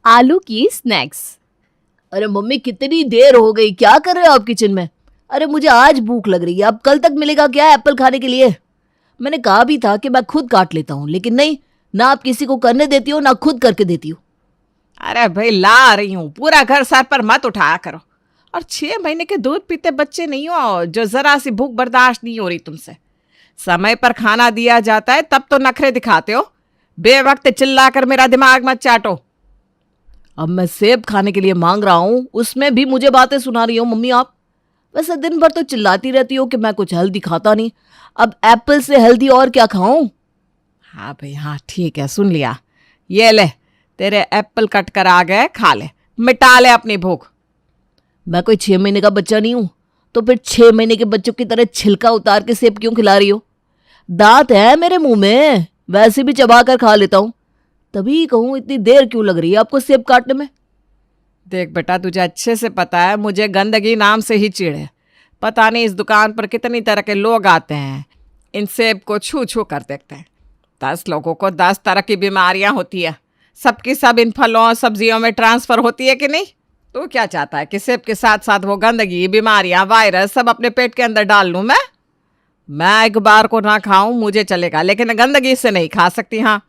आलू की स्नैक्स। अरे मम्मी कितनी देर हो गई, क्या कर रहे हो आप किचन में? अरे मुझे आज भूख लग रही है, अब कल तक मिलेगा क्या एप्पल खाने के लिए? मैंने कहा भी था कि मैं खुद काट लेता हूँ, लेकिन नहीं, ना आप किसी को करने देती हो ना खुद करके देती हो। अरे भाई ला रही हूँ, पूरा घर सर पर मत उठाया करो। और 6 महीने के दूध पीते बच्चे नहीं हो जो जरा सी भूख बर्दाश्त नहीं हो रही तुमसे। समय पर खाना दिया जाता है तब तो नखरे दिखाते हो। बेवक्त चिल्लाकर मेरा दिमाग मत चाटो। अब मैं सेब खाने के लिए मांग रहा हूँ, उसमें भी मुझे बातें सुना रही हो मम्मी आप। वैसे दिन भर तो चिल्लाती रहती हो कि मैं कुछ हेल्दी खाता नहीं, अब एप्पल से हेल्दी और क्या खाऊं? हाँ भाई हाँ, ठीक है, सुन लिया। ये ले, तेरे एप्पल कट कर आ गए, खा ले, मिटा ले अपनी भूख। मैं कोई 6 महीने का बच्चा नहीं हूं, तो फिर 6 महीने के बच्चों की तरह छिलका उतार के सेब क्यों खिला रही हो? दांत है मेरे मुंह में, वैसे भी चबा कर खा लेता हूं। तभी कहूं इतनी देर क्यों लग रही है आपको सेब काटने में? देख बेटा, तुझे अच्छे से पता है मुझे गंदगी नाम से ही चिढ़ है। पता नहीं इस दुकान पर कितनी तरह के लोग आते हैं, इन सेब को छू छू कर देखते हैं। 10 लोगों को 10 तरह की बीमारियां होती है, सबकी सब इन फलों और सब्जियों में ट्रांसफर होती है कि नहीं? तू क्या चाहता है कि सेब के साथ साथ वो गंदगी, बीमारियां, वायरस सब अपने पेट के अंदर डाल लूं मैं एक बार को ना खाऊं मुझे चलेगा, लेकिन गंदगी से नहीं खा सकती। हाँ,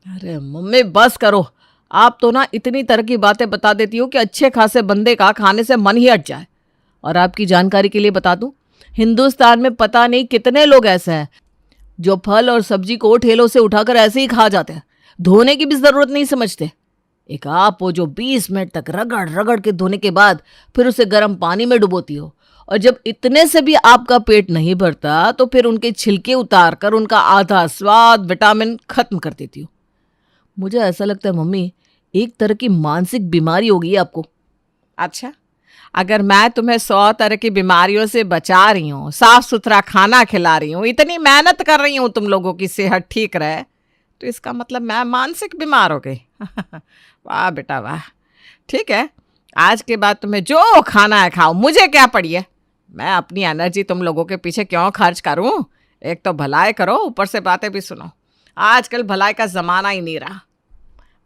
अरे मम्मी बस करो, आप तो ना इतनी तरह की बातें बता देती हो कि अच्छे खासे बंदे का खाने से मन ही हट जाए। और आपकी जानकारी के लिए बता दूं, हिंदुस्तान में पता नहीं कितने लोग ऐसे हैं जो फल और सब्जी को ठेलों से उठाकर ऐसे ही खा जाते हैं, धोने की भी जरूरत नहीं समझते। एक आप हो जो 20 मिनट तक रगड़ रगड़ के धोने के बाद फिर उसे गर्म पानी में डुबोती हो, और जब इतने से भी आपका पेट नहीं भरता तो फिर उनके छिलके उतार कर उनका आधा स्वाद विटामिन खत्म कर देती हो। मुझे ऐसा लगता है मम्मी, एक तरह की मानसिक बीमारी हो गई है आपको। अच्छा, अगर मैं तुम्हें 100 तरह की बीमारियों से बचा रही हूँ, साफ सुथरा खाना खिला रही हूँ, इतनी मेहनत कर रही हूँ तुम लोगों की सेहत ठीक रहे, तो इसका मतलब मैं मानसिक बीमार हो गई? वाह बेटा वाह। ठीक है, आज के बाद तुम्हें जो खाना है खाओ, मुझे क्या पड़ी है। मैं अपनी एनर्जी तुम लोगों के पीछे क्यों खर्च करूं? एक तो भलाई करो, ऊपर से बातें भी सुनो। आजकल भलाई का जमाना ही नहीं रहा।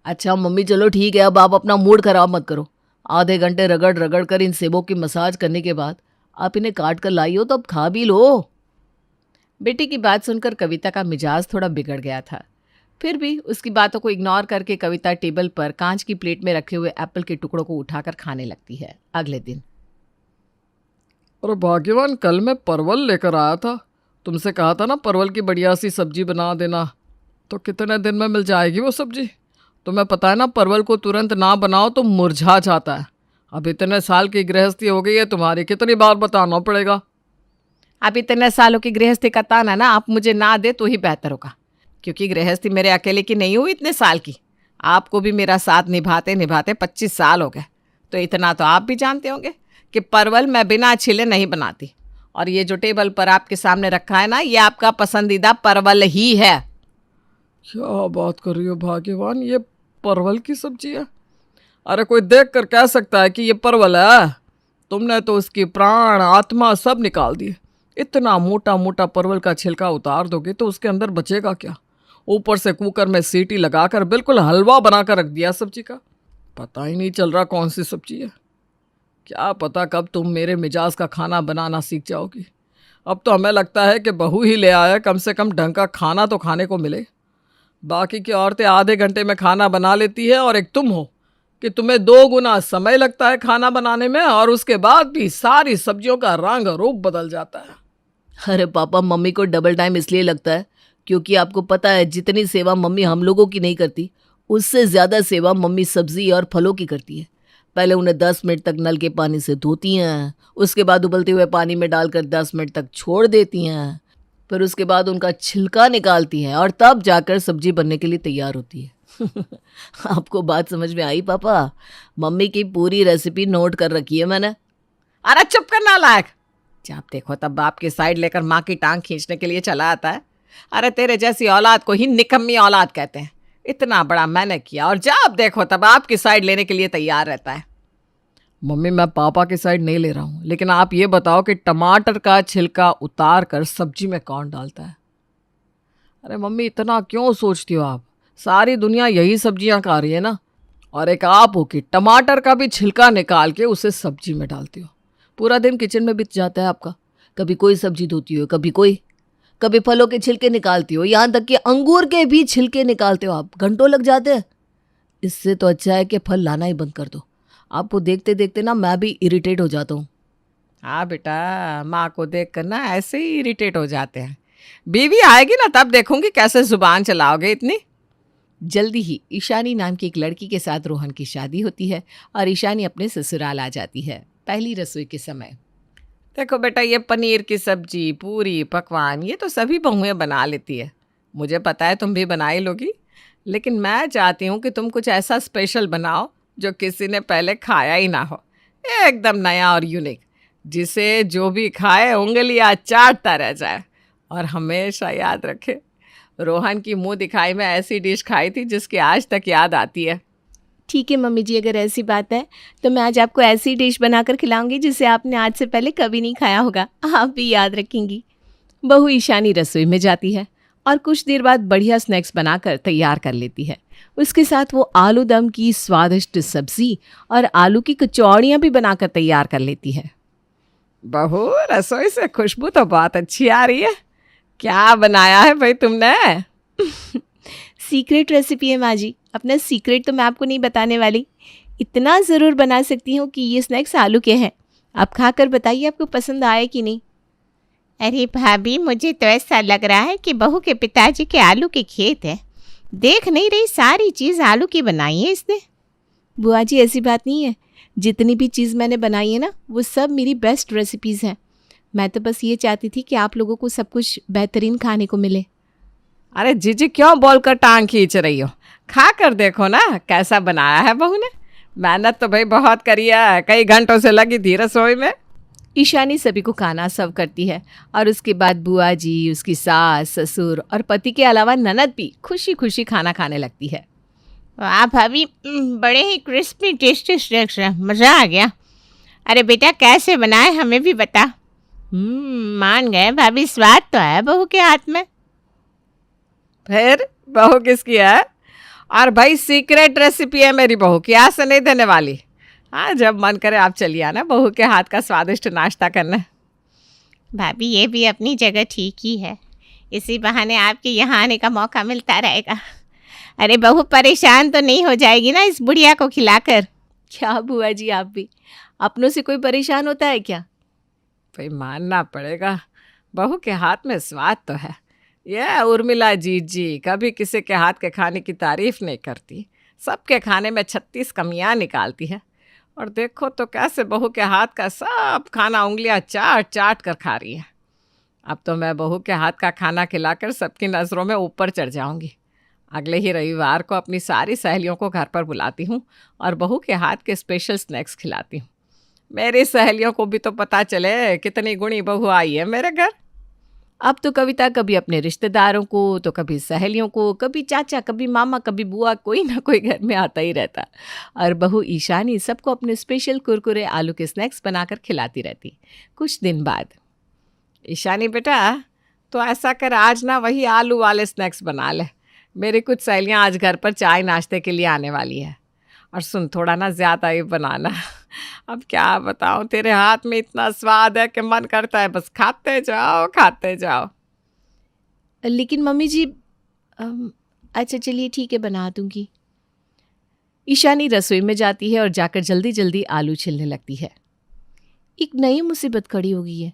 अच्छा मम्मी चलो ठीक है, अब आप अपना मूड खराब मत करो। आधे घंटे रगड़ रगड़ कर इन सेबों की मसाज करने के बाद आप इन्हें काट कर लाई हो, तो अब खा भी लो। बेटी की बात सुनकर कविता का मिजाज थोड़ा बिगड़ गया था। फिर भी उसकी बातों को इग्नोर करके कविता टेबल पर कांच की प्लेट में रखे हुए एप्पल के टुकड़ों को उठाकर खाने लगती है। अगले दिन, अरे भाग्यवान, कल मैं परवल लेकर आया था, तुमसे कहा था ना परवल की बढ़िया सी सब्जी बना देना, तो कितने दिन में मिल जाएगी वो सब्जी? तुम्हें पता है ना, परवल को तुरंत ना बनाओ तो मुरझा जाता है। अब इतने साल की गृहस्थी हो गई है तुम्हारी, कितनी बार बताना पड़ेगा? अब इतने सालों की गृहस्थी का ताना ना आप मुझे ना दे तो ही बेहतर होगा, क्योंकि गृहस्थी मेरे अकेले की नहीं हुई इतने साल की। आपको भी मेरा साथ निभाते निभाते 25 साल हो गए, तो इतना तो आप भी जानते होंगे कि परवल मैं बिना छिले नहीं बनाती। और ये जो टेबल पर आपके सामने रखा है ना, ये आपका पसंदीदा परवल ही है। क्या बात कर रही हो भाग्यवान, ये परवल की सब्जी है? अरे कोई देख कर कह सकता है कि ये परवल है? तुमने तो उसकी प्राण आत्मा सब निकाल दी। इतना मोटा मोटा परवल का छिलका उतार दोगे तो उसके अंदर बचेगा क्या? ऊपर से कुकर में सीटी लगाकर बिल्कुल हलवा बनाकर रख दिया सब्जी का। पता ही नहीं चल रहा कौन सी सब्जी है। क्या पता कब तुम मेरे मिजाज का खाना बनाना सीख जाओगी। अब तो हमें लगता है कि बहू ही ले आया, कम से कम ढंग का खाना तो खाने को मिले। बाकी की औरतें आधे घंटे में खाना बना लेती है, और एक तुम हो कि तुम्हें 2 गुना समय लगता है खाना बनाने में, और उसके बाद भी सारी सब्जियों का रंग रूप बदल जाता है। अरे पापा, मम्मी को डबल टाइम इसलिए लगता है क्योंकि आपको पता है जितनी सेवा मम्मी हम लोगों की नहीं करती, उससे ज़्यादा सेवा मम्मी सब्जी और फलों की करती है। पहले उन्हें 10 मिनट तक नल के पानी से धोती हैं, उसके बाद उबलते हुए पानी में डालकर 10 मिनट तक छोड़ देती हैं, फिर उसके बाद उनका छिलका निकालती हैं, और तब जाकर सब्जी बनने के लिए तैयार होती है। आपको बात समझ में आई पापा? मम्मी की पूरी रेसिपी नोट कर रखी है मैंने। अरे चुप करना लायक, जब देखो तब बाप की साइड लेकर माँ की टांग खींचने के लिए चला आता है। अरे तेरे जैसी औलाद को ही निकम्मी औलाद कहते हैं। इतना बड़ा मैंने किया और जब देखो तब आपकी साइड लेने के लिए तैयार रहता है। मम्मी मैं पापा की साइड नहीं ले रहा हूँ, लेकिन आप ये बताओ कि टमाटर का छिलका उतार कर सब्जी में कौन डालता है? अरे मम्मी इतना क्यों सोचती हो आप? सारी दुनिया यही सब्जियां खा रही है ना, और एक आप हो कि टमाटर का भी छिलका निकाल के उसे सब्जी में डालती हो। पूरा दिन किचन में बीत जाता है आपका। कभी कोई सब्जी धोती हो, कभी फलों के छिलके निकालती हो, यहाँ तक कि अंगूर के भी छिलके निकालते हो आप। घंटों लग जाते हैं। इससे तो अच्छा है कि फल लाना ही बंद कर दो। आपको देखते देखते ना मैं भी इरिटेट हो जाता हूँ। हाँ बेटा, माँ को देख कर ना ऐसे ही इरिटेट हो जाते हैं। बीवी आएगी ना तब देखूंगी कैसे जुबान चलाओगे इतनी। जल्दी ही ईशानी नाम की एक लड़की के साथ रोहन की शादी होती है और ईशानी अपने ससुराल आ जाती है पहली रसोई के समय। देखो बेटा, ये पनीर की सब्जी, पूरी, पकवान ये तो सभी बहुएं बना लेती है। मुझे पता है तुम भी बना ही लोगी, लेकिन मैं चाहती हूँ कि तुम कुछ ऐसा स्पेशल बनाओ जो किसी ने पहले खाया ही ना हो, एकदम नया और यूनिक, जिसे जो भी खाए उंगलियां चाटता रह जाए और हमेशा याद रखे। रोहन की मुंह दिखाई में ऐसी डिश खाई थी जिसकी आज तक याद आती है। ठीक है मम्मी जी, अगर ऐसी बात है तो मैं आज आपको ऐसी डिश बनाकर खिलाऊंगी जिसे आपने आज से पहले कभी नहीं खाया होगा, आप भी याद रखेंगी। बहू ईशानी रसोई में जाती है और कुछ देर बाद बढ़िया स्नैक्स बनाकर तैयार कर लेती है। उसके साथ वो आलू दम की स्वादिष्ट सब्जी और आलू की कचौड़ियाँ भी बनाकर तैयार कर लेती है। बहू, रसोई से खुशबू तो बहुत अच्छी आ रही है। क्या बनाया है भाई तुमने? सीक्रेट रेसिपी है माँ जी, अपना सीक्रेट तो मैं आपको नहीं बताने वाली। इतना ज़रूर बना सकती हूँ कि ये स्नैक्स आलू के हैं। आप खाकर बताइए आपको पसंद आए कि नहीं। अरे भाभी, मुझे तो ऐसा लग रहा है कि बहू के पिताजी के आलू के खेत है। देख नहीं रही, सारी चीज़ आलू की बनाई है इसने। बुआ जी ऐसी बात नहीं है, जितनी भी चीज़ मैंने बनाई है ना वो सब मेरी बेस्ट रेसिपीज़ हैं। मैं तो बस ये चाहती थी कि आप लोगों को सब कुछ बेहतरीन खाने को मिले। अरे जीजी, क्यों बोलकर टांग खींच रही हो? खा कर देखो ना कैसा बनाया है बहू ने। मेहनत तो भाई बहुत करी है, कई घंटों से लगी थी रसोई में। ईशानी सभी को खाना सर्व करती है और उसके बाद बुआ जी, उसकी सास, ससुर और पति के अलावा ननद भी खुशी खुशी खाना खाने लगती है। वाह भाभी, बड़े ही क्रिस्पी टेस्टी स्नैक्स है, मज़ा आ गया। अरे बेटा, कैसे बनाए हमें भी बता। मान गए भाभी, स्वाद तो है बहू के हाथ में। फिर बहू किसकी है? और भाई सीक्रेट रेसिपी है मेरी बहू की, आज से नहीं देने वाली। हाँ, जब मन करे आप चलिए आना बहू के हाथ का स्वादिष्ट नाश्ता करने। भाभी, ये भी अपनी जगह ठीक ही है, इसी बहाने आपके यहाँ आने का मौका मिलता रहेगा। अरे बहू परेशान तो नहीं हो जाएगी ना इस बुढ़िया को खिलाकर? क्या बुआ जी, आप भी अपनों से कोई परेशान होता है क्या? भाई मानना पड़ेगा, बहू के हाथ में स्वाद तो है। यह उर्मिला जी कभी किसी के हाथ के खाने की तारीफ नहीं करती, सबके खाने में 36 कमियां निकालती है। और देखो तो कैसे बहू के हाथ का सब खाना उंगलियां चाट चाट कर खा रही है। अब तो मैं बहू के हाथ का खाना खिलाकर सबकी नज़रों में ऊपर चढ़ जाऊंगी। अगले ही रविवार को अपनी सारी सहेलियों को घर पर बुलाती हूँ और बहू के हाथ के स्पेशल स्नैक्स खिलाती हूँ। मेरी सहेलियों को भी तो पता चले कितनी गुणी बहू आई है मेरे घर। अब तो कविता कभी अपने रिश्तेदारों को, तो कभी सहेलियों को, कभी चाचा, कभी मामा, कभी बुआ, कोई ना कोई घर में आता ही रहता। और बहू ईशानी सबको अपने स्पेशल कुरकुरे आलू के स्नैक्स बनाकर खिलाती रहती। कुछ दिन बाद, ईशानी बेटा, तो ऐसा कर आज ना वही आलू वाले स्नैक्स बना ले। मेरी कुछ सहेलियाँ आज घर पर चाय नाश्ते के लिए आने वाली है। और सुन, थोड़ा ना ज़्यादा ही बनाना। अब क्या बताऊँ, तेरे हाथ में इतना स्वाद है कि मन करता है बस खाते जाओ खाते जाओ। लेकिन मम्मी जी, अच्छा चलिए ठीक है, बना दूंगी। ईशानी रसोई में जाती है और जाकर जल्दी जल्दी आलू छिलने लगती है। एक नई मुसीबत खड़ी हो गई है।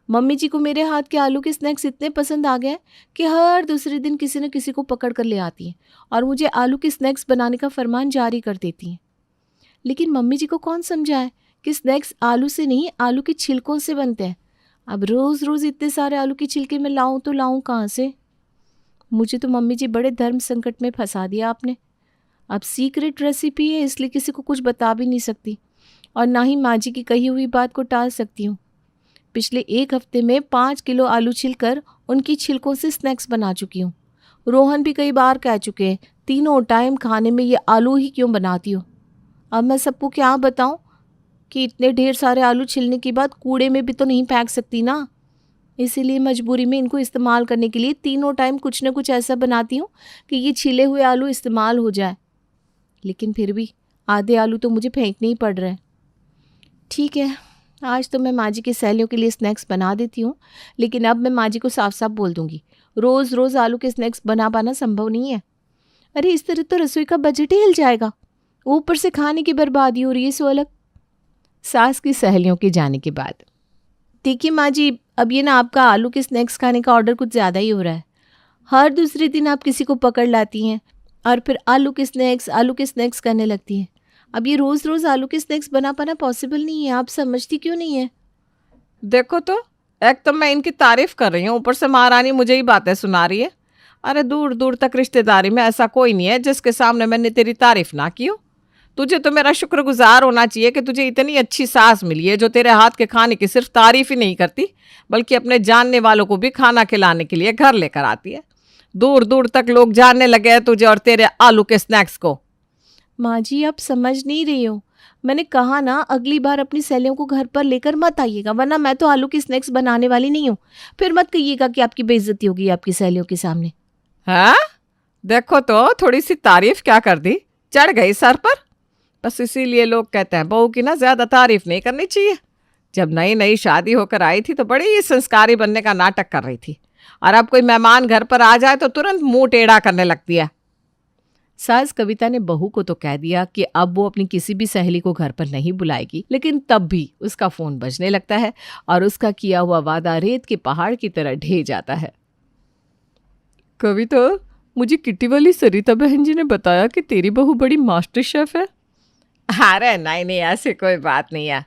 मम्मी जी को मेरे हाथ के आलू के स्नैक्स इतने पसंद आ गए कि हर दूसरे दिन किसी न किसी को पकड़ कर ले आती हैं और मुझे आलू के स्नैक्स बनाने का फरमान जारी कर देती हैं। लेकिन मम्मी जी को कौन समझाए कि स्नैक्स आलू से नहीं, आलू के छिलकों से बनते हैं। अब रोज़ रोज़ इतने सारे आलू के छिलके में लाऊं तो लाऊं कहाँ से? मुझे तो मम्मी जी बड़े धर्म संकट में फंसा दिया आपने। अब सीक्रेट रेसिपी है इसलिए किसी को कुछ बता भी नहीं सकती और ना ही माँ जी की कही हुई बात को टाल सकती हूँ। पिछले 1 हफ्ते में 5 किलो आलू छिलकर उनकी छिलकों से स्नैक्स बना चुकी हूँ। रोहन भी कई बार कह चुके हैं, तीनों टाइम खाने में ये आलू ही क्यों बनाती हो। अब मैं सबको क्या बताऊँ कि इतने ढेर सारे आलू छिलने के बाद कूड़े में भी तो नहीं फेंक सकती ना। इसीलिए मजबूरी में इनको इस्तेमाल करने के लिए तीनों टाइम कुछ न कुछ ऐसा बनाती हूँ कि ये छिले हुए आलू इस्तेमाल हो जाए। लेकिन फिर भी आधे आलू तो मुझे फेंकने ही पड़ रहे हैं। ठीक है, आज तो मैं माँ जी की सहेलियों के लिए स्नैक्स बना देती हूँ, लेकिन अब मैं माँ जी को साफ साफ बोल दूँगी, रोज़ रोज़ आलू के स्नैक्स बना पाना संभव नहीं है। अरे इस तरह तो रसोई का बजट ही हिल जाएगा, ऊपर से खाने की बर्बादी हो रही है, सो अलग। सास की सहेलियों के जाने के बाद, देखिए माँ जी, अब ये ना आपका आलू के स्नैक्स खाने का ऑर्डर कुछ ज़्यादा ही हो रहा है। हर दूसरे दिन आप किसी को पकड़ लाती हैं और फिर आलू के स्नैक्स करने लगती हैं। अब ये रोज़ रोज़ आलू के स्नैक्स बना पाना पॉसिबल नहीं है, आप समझती क्यों नहीं है? देखो तो, एक तो मैं इनकी तारीफ कर रही हूँ, ऊपर से महारानी मुझे ही बातें सुना रही है। अरे दूर दूर तक रिश्तेदारी में ऐसा कोई नहीं है जिसके सामने मैंने तेरी तारीफ ना की हो। तुझे तो मेरा शुक्रगुजार होना चाहिए कि तुझे इतनी अच्छी सास मिली है जो तेरे हाथ के खाने की सिर्फ तारीफ ही नहीं करती, बल्कि अपने जानने वालों को भी खाना खिलाने के लिए घर लेकर आती है। दूर दूर तक लोग जानने लगे हैं तुझे और तेरे आलू के स्नैक्स को। माँ जी आप समझ नहीं रही हो, मैंने कहा ना अगली बार अपनी सहेलियों को घर पर लेकर मत आइएगा, वरना मैं तो आलू की स्नैक्स बनाने वाली नहीं हूँ। फिर मत कहिएगा कि आपकी बेइज्जती होगी आपकी सहेलियों के सामने। हाँ, देखो तो, थोड़ी सी तारीफ क्या कर दी, चढ़ गई सर पर। बस इसीलिए लोग कहते हैं बहू की ना ज्यादा तारीफ नहीं करनी चाहिए। जब नई नई शादी होकर आई थी तो बड़ी संस्कारी बनने का नाटक कर रही थी, और अब कोई मेहमान घर पर आ जाए तो तुरंत मुंह टेढ़ा करने लगती है। सास कविता ने बहू को तो कह दिया कि अब वो अपनी किसी भी सहेली को घर पर नहीं बुलाएगी, लेकिन तब भी उसका फोन बजने लगता है और उसका किया हुआ वादा रेत के पहाड़ की तरह ढह जाता है। कविता, मुझे किट्टी वाली सरिता बहन जी ने बताया कि तेरी बहू बड़ी मास्टर शेफ है। अरे नहीं नहीं, ऐसी कोई बात नहीं है।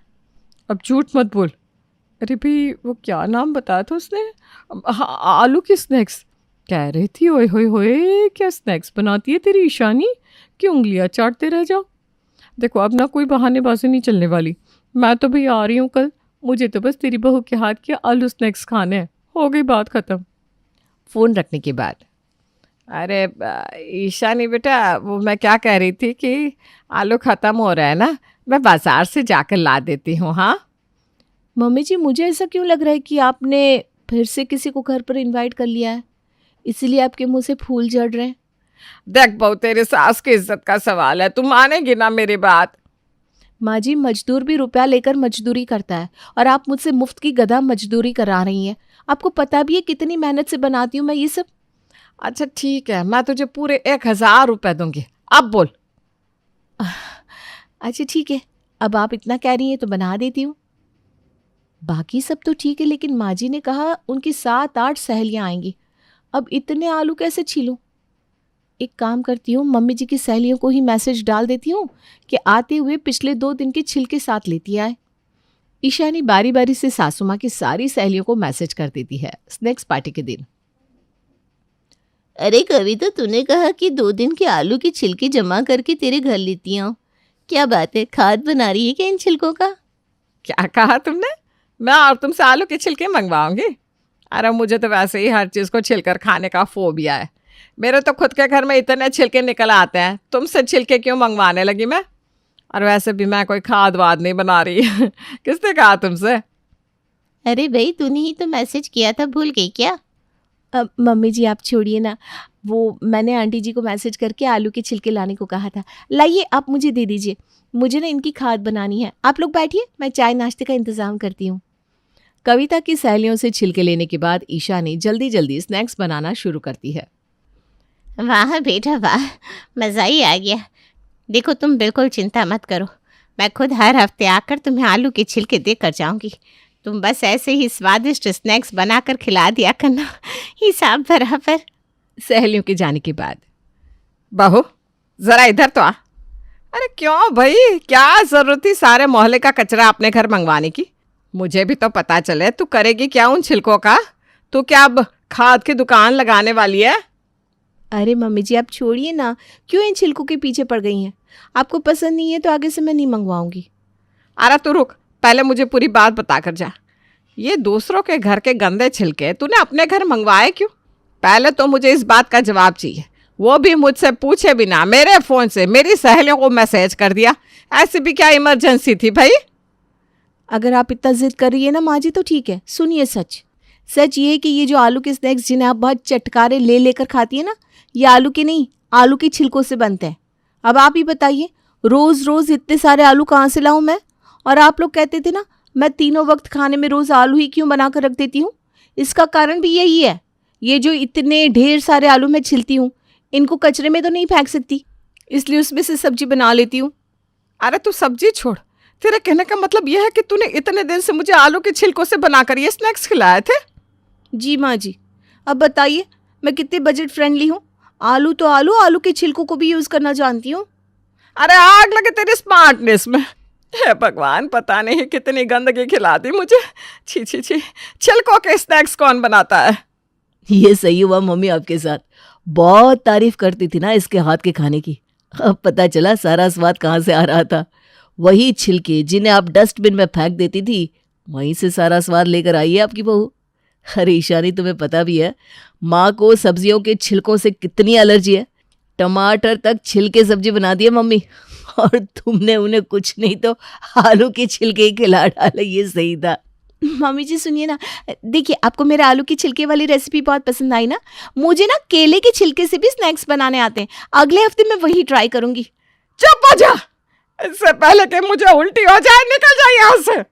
अब झूठ मत बोल। अरे भाई, वो क्या नाम बताया था उसने? हाँ, आलू के स्नैक्स कह रही थी। ओए होए होए, क्या स्नैक्स बनाती है तेरी ईशानी कि उंगलियां चाटते रह जाओ। देखो अब ना कोई बहानेबाजी नहीं चलने वाली, मैं तो भाई आ रही हूँ कल, मुझे तो बस तेरी बहू के हाथ के आलू स्नैक्स खाने हैं, हो गई बात ख़त्म। फ़ोन रखने के बाद, अरे ईशानी बेटा, वो मैं क्या कह रही थी कि आलू ख़त्म हो रहा है ना, मैं बाज़ार से जाकर ला देती हूँ। हाँ मम्मी जी मुझे ऐसा क्यों लग रहा है कि आपने फिर से किसी को घर पर इनवाइट कर लिया है, इसीलिए आपके मुंह से फूल झड़ रहे हैं। देख बहू, तेरे सास की इज्जत का सवाल है, तू मानेगी ना मेरी बात? माँ जी, मजदूर भी रुपया लेकर मजदूरी करता है और आप मुझसे मुफ्त की गधा मजदूरी करा रही हैं। आपको पता भी है कितनी मेहनत से बनाती हूँ मैं ये सब। अच्छा ठीक है, मैं तुझे पूरे 1000 रुपये दूंगी, अब बोल। अच्छा ठीक है, अब आप इतना कह रही हैं तो बना देती हूँ। बाकी सब तो ठीक है, लेकिन माँ जी ने कहा उनकी 7-8 सहेलियाँ आएंगी, अब इतने आलू कैसे छीलूं? एक काम करती हूँ, मम्मी जी की सहेलियों को ही मैसेज डाल देती हूँ कि आते हुए पिछले 2 दिन के छिलके साथ लेती आए। ईशानी बारी बारी से सासू माँ की सारी सहेलियों को मैसेज कर देती है स्नैक्स पार्टी के दिन। अरे कविता, तूने कहा कि 2 दिन के आलू के छिलके जमा करके तेरे घर लेती हूँ, क्या बात है, खाद बना रही है क्या इन छिलकों का? क्या कहा तुमने? मैं और तुमसे आलू के छिलके मंगवाऊंगी? अरे मुझे तो वैसे ही हर चीज़ को छिलकर खाने का फोबिया है। मेरे तो खुद के घर में इतने छिलके निकल आते हैं, तुमसे छिलके क्यों मंगवाने लगी मैं? और वैसे भी मैं कोई खाद वाद नहीं बना रही। किसने कहा तुमसे? अरे भाई, तूने ही तो मैसेज किया था, भूल गई क्या? अब मम्मी जी आप छोड़िए ना, वो मैंने आंटी जी को मैसेज करके आलू के छिलके लाने को कहा था। लाइए आप मुझे दे दीजिए, मुझे ना इनकी खाद बनानी है। आप लोग बैठिए, मैं चाय नाश्ते का इंतज़ाम करती हूँ। कविता की सहेलियों से छिलके लेने के बाद ईशा ने जल्दी जल्दी स्नैक्स बनाना शुरू करती है। वाह बेटा वाह, मज़ा ही आ गया। देखो तुम बिल्कुल चिंता मत करो, मैं खुद हर हफ्ते आकर तुम्हें आलू के छिलके देकर जाऊंगी। तुम बस ऐसे ही स्वादिष्ट स्नैक्स बनाकर खिला दिया करना, हिसाब बराबर। सहेलियों के जाने के बाद, बहू जरा इधर तो आ। अरे क्यों भाई, क्या जरूरत थी सारे मोहल्ले का कचरा अपने घर मंगवाने की? मुझे भी तो पता चले तू करेगी क्या उन छिलकों का। तू क्या अब खाद की दुकान लगाने वाली है? अरे मम्मी जी आप छोड़िए ना, क्यों इन छिलकों के पीछे पड़ गई हैं? आपको पसंद नहीं है तो आगे से मैं नहीं मंगवाऊंगी। अरे तू रुक, पहले मुझे पूरी बात बता कर जा। ये दूसरों के घर के गंदे छिलके तूने अपने घर मंगवाए क्यों? पहले तो मुझे इस बात का जवाब चाहिए, वो भी मुझसे पूछे बिना मेरे फ़ोन से मेरी सहेलियों को मैसेज कर दिया। ऐसी भी क्या इमरजेंसी थी भाई? अगर आप इतना जिद कर रही है ना माँ जी तो ठीक है, सुनिए सच ये है कि ये जो आलू के स्नैक्स जिन्हें आप बहुत चटकारे ले लेकर खाती है ना, ये आलू के नहीं, आलू के छिलकों से बनते हैं। अब आप ही बताइए, रोज रोज इतने सारे आलू कहाँ से लाऊं मैं? और आप लोग कहते थे ना मैं तीनों वक्त खाने में रोज आलू ही क्यों बना कर रख देती हूँ? इसका कारण भी यही है। ये जो इतने ढेर सारे आलू मैं छिलती हूँ, इनको कचरे में तो नहीं फेंक सकती, इसलिए उसमें से सब्जी बना लेती हूँ। अरे तू सब्जी छोड़, तेरे कहने का मतलब यह है कि तूने इतने दिन से मुझे आलू के छिलकों से बनाकर ये स्नैक्स खिलाए थे? जी माँ जी, अब बताइए मैं कितने बजट फ्रेंडली हूँ। आलू तो आलू, आलू के छिलकों को भी यूज़ करना जानती हूँ। अरे आग लगे तेरी स्मार्टनेस में। हे भगवान, पता नहीं कितनी गंदगी खिलाती मुझे। छी छी छी, छिलकों के स्नैक्स कौन बनाता है? ये सही हुआ मम्मी आपके साथ, बहुत तारीफ करती थी ना इसके हाथ के खाने की। अब पता चला सारा स्वाद कहाँ से आ रहा था। वही छिलके जिन्हें आप डस्टबिन में फेंक देती थी, वहीं से सारा स्वाद लेकर आई है आपकी बहू। अरे ईशानी, तुम्हें पता भी है माँ को सब्जियों के छिलकों से कितनी एलर्जी है। टमाटर तक छिलके सब्जी बना दी है मम्मी, और तुमने उन्हें कुछ नहीं तो आलू के छिलके ही खिला डाले। ये सही था। मम्मी जी सुनिए ना, देखिए आपको मेरे आलू की छिलके वाली रेसिपी बहुत पसंद आई ना। मुझे ना केले के छिलके से भी स्नैक्स बनाने आते हैं। अगले हफ्ते मैं वही ट्राई करूंगी। चुप हो जा, इससे पहले कि मुझे उल्टी हो जाए, निकल जा यहाँ से।